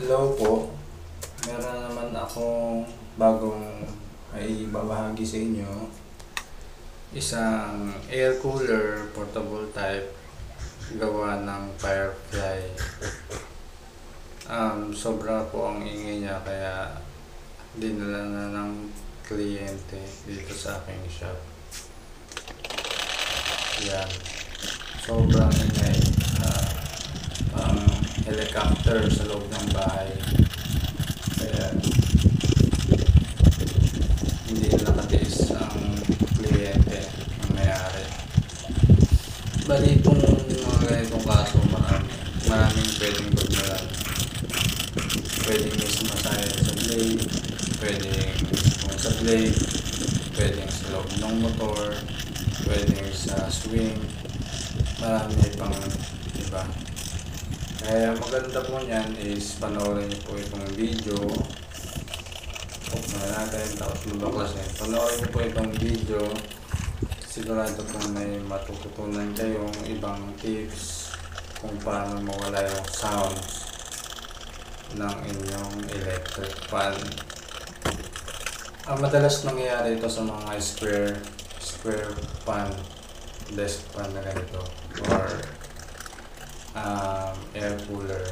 Hello po, meron naman akong bagong ay babahagi sa inyo. Isang air cooler, portable type, gawa ng Firefly. Sobra po ang ingay niya kaya dinala na ng kliyente dito sa aking shop. Yan, sobrang ingay. Ang helicopter sa loob ng bahay, kaya hindi nakatiis ang kliyente ang may-ari. Bali itong mga ganitong kaso maraming pwedeng pagmalan. Pwedeng may sumasayad sa blade, pwedeng sa blade, pwedeng sa loob ng motor, pwedeng sa swing, marami pang iba. Kaya maganda po niyan is panoorin niyo po itong video. Buksan natin tapos mabaklasin. Panoorin niyo po itong video. Sigurado po may matututunan kayong ibang tips kung paano mawala yung sound ng inyong electric fan. Ang madalas nangyayari ito sa mga square fan, desk fan na ganito, or air cooler.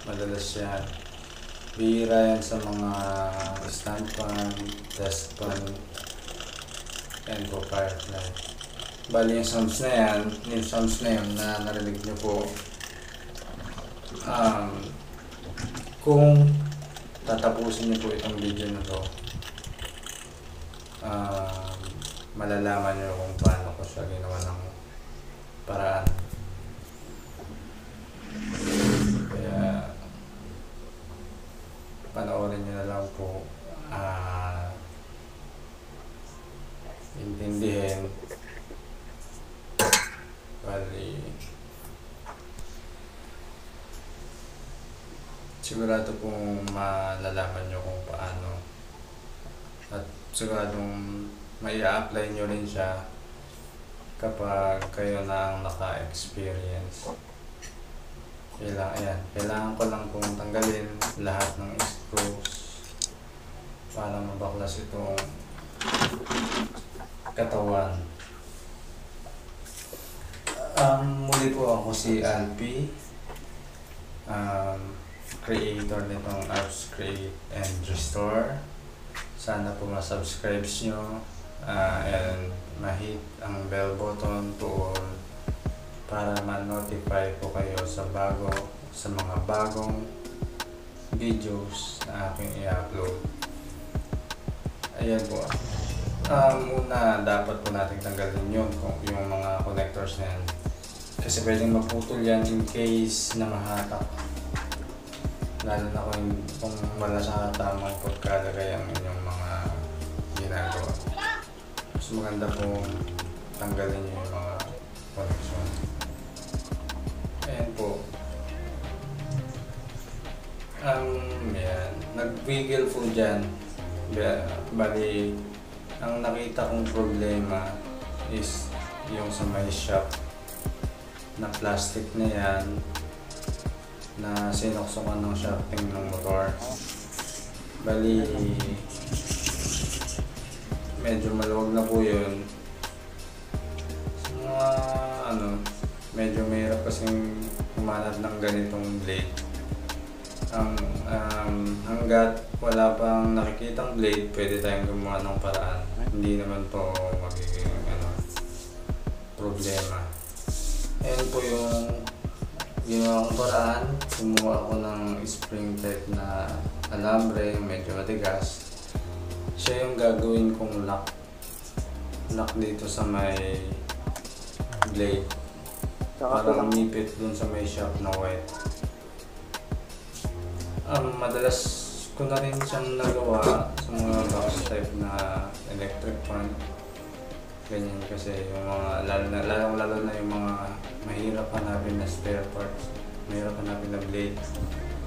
Madalas yan. Bihira yan sa mga stand fan, desk fan, and po Firefly. Bali yung sounds na yan, na narinig nyo po, kung tatapusin nyo po itong video na to, malalaman nyo kung paano ko siya ginawa ng paraan. Kaya panoorin nyo na lang po, intindihin. Bali sigurado pong malalaman nyo kung paano, at siguradong mai-apply nyo rin siya kapag kayo na ang naka-experience. Kailangan ko lang pong tanggalin lahat ng screws para mabaklas itong katawan. Muli po ako si Alpi, creator nitong apps Create and Restore. Sana po ma-subscribe nyo and ma-hit ang bell button to all para ma-notify po kayo sa mga bagong videos na aking i-upload. Ayan po. Muna dapat po natin tanggalin yung mga connectors na yan. Kasi pwedeng maputol yan in case na mahatak. Lalo na kung wala sa tamang pagkalagay ang inyong mga ginagawa. Mas maganda po tanggalin nyo yung mga connection. Ayan po. Yan. Nag-wiggle po dyan. Bali, ang nakita kong problema is yung sa may shop na plastic na yan na sinuksukan ng shafting ng motor. Bali, medyo maluwag na po yun. Medyo mahirap kasing humanap ng ganitong blade. Hanggat wala pang nakikitang blade, pwede tayong gumawa ng paraan. Hindi naman to magiging problema. Ayan po yung ginawa kong paraan. Kumuha ako ng spring type na alambre, medyo matigas. Siya yung gagawin kong lock dito sa may blade para umipit dun sa may shop na white. Madalas ko na rin siyang nagawa sa mga box type na electric fan. Ganyan kasi yung mga lalo na yung mga mahirap hanapin na spare parts, mahirap hanapin na blade.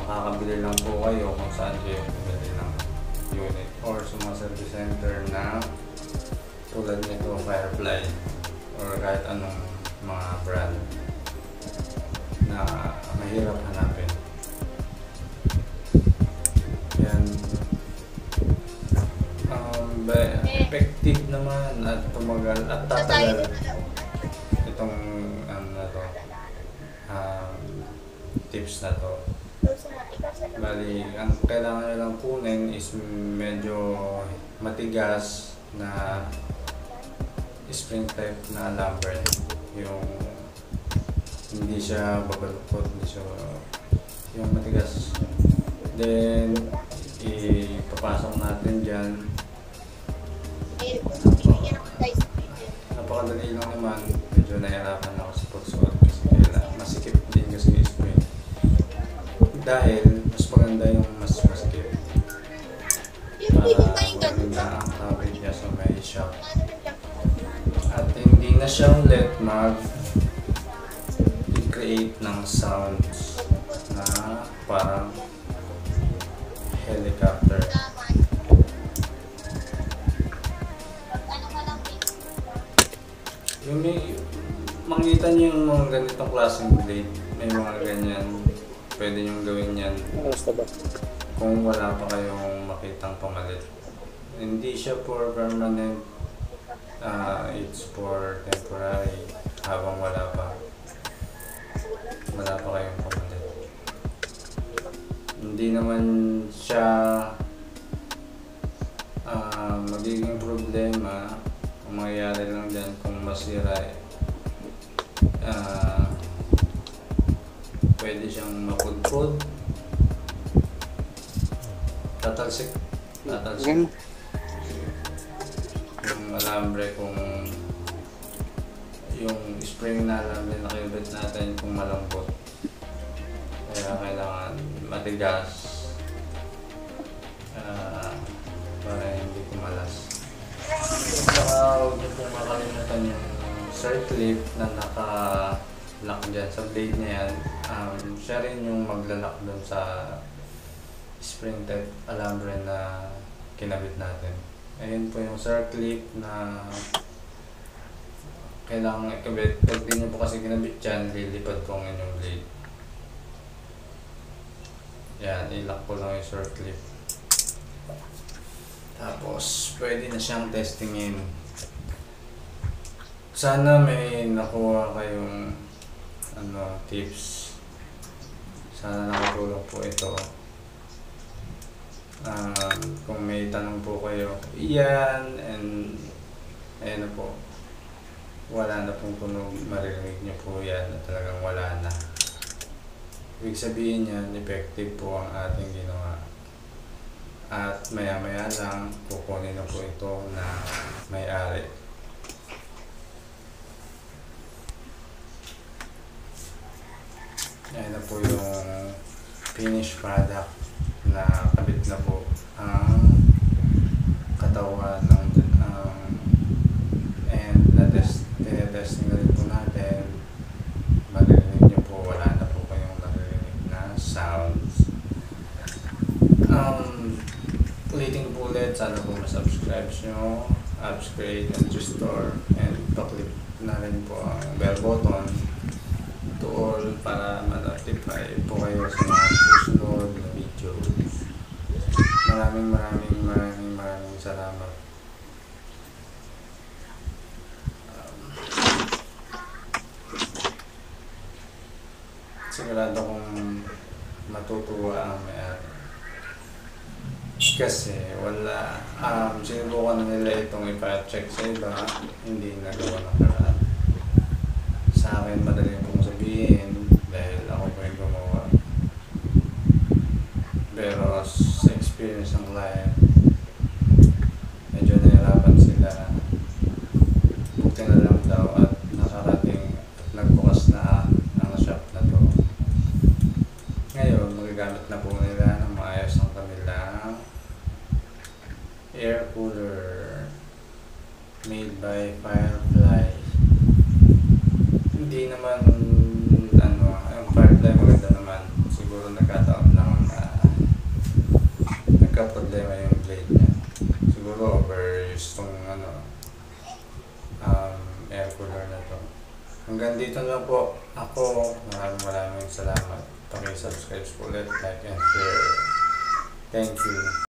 Makakabili lang po kayo kung saan kayo bumili ng unit or sa mga service center na tulad nito Firefly or kahit anong mga brand na mahirap hanapin. effective naman at tumagal at tatagal itong tips na to. Bali, ang kailangan nyo lang kunin is medyo matigas na spring type na lumber. Yung hindi siya babalukot, hindi siya yung matigas. Then, ipapasok natin dyan. Napakadali lang naman. Medyo nahirapan ako sa pagsuot kasi masikip din kasi yung spring. Dahil mas maganda yung mas masikip. Maganda ang coverage niya sa may shop. At hindi na siya ulit mag-create ng sounds na parang helicopter. Yung makita niyo yung mga ganitong klaseng blade, may mga ganyan, pwede niyong gawin yan kung wala pa kayong makitang pamalit. Hindi siya for permanent, it's for temporary habang wala pa kayong pamalit. Hindi naman siya magiging problema. Kung mangyayari lang dyan kung masira, pwede siyang mapudpud, tatalsik yung alambre, kung yung spring na alambre na kilbit natin kung malambot, kaya kailangan matigas para hindi kumalas. Saka huwag niyo pong makalimutan yung circlip na naka-lock dyan sa blade niya yan. Siya rin yung maglalak dun sa spring type alambre na kinabit natin. Ayun po yung circlip na kailangan ikabit. Pag di niyo po kasi kinabit dyan, lilipad po ang inyong blade. Yan, ilock ko lang yung circlip. Tapos, pwede na siyang testingin. Sana may nakuha kayong tips. Sana nakatulong po ito. Kung may tanong po kayo, yan, and ayan na po. Wala na pong tunog, maririnig niyo po yan na talagang wala na. Ibig sabihin yan, effective po ang ating ginawa. At maya-maya lang, kukunin na po ito na may-ari. Ayan na po yung finished product na kabit na po ang katawan ng and tinetesting na rin po natin. Maririnig nyo po, wala na po kayong naririnig na sounds. Ulitin ko po ulit, sana po masubscribe nyo, upgrade and restore, and pa-click na rin po ang bell button to all para ma-notify po kayo sa mga susunod na video. Maraming salamat. Sigurado kong matutuwa ang may-ari. Kasi wala, sinubukan na nila itong ipa-check sa iba, hindi nagawa ng paraan. Sa akin, madali pong sabihin dahil ako po yung gumawa. Pero sa experience ng client, medyo nahirapan sila. Buti na lang daw at nakarating at nagbukas na ang shop na to. Ngayon, magagamit na po nila ng maayos ng kanilang air cooler made by Firefly. Hindi naman ang Firefly maganda naman. Siguro nagkataon lang na nagka-problema yung blade niya. Siguro overuse tong air cooler na to. Hanggang dito lang po ako. Maraming salamat. Paki-subscribe po ulit, like and share. Thank you.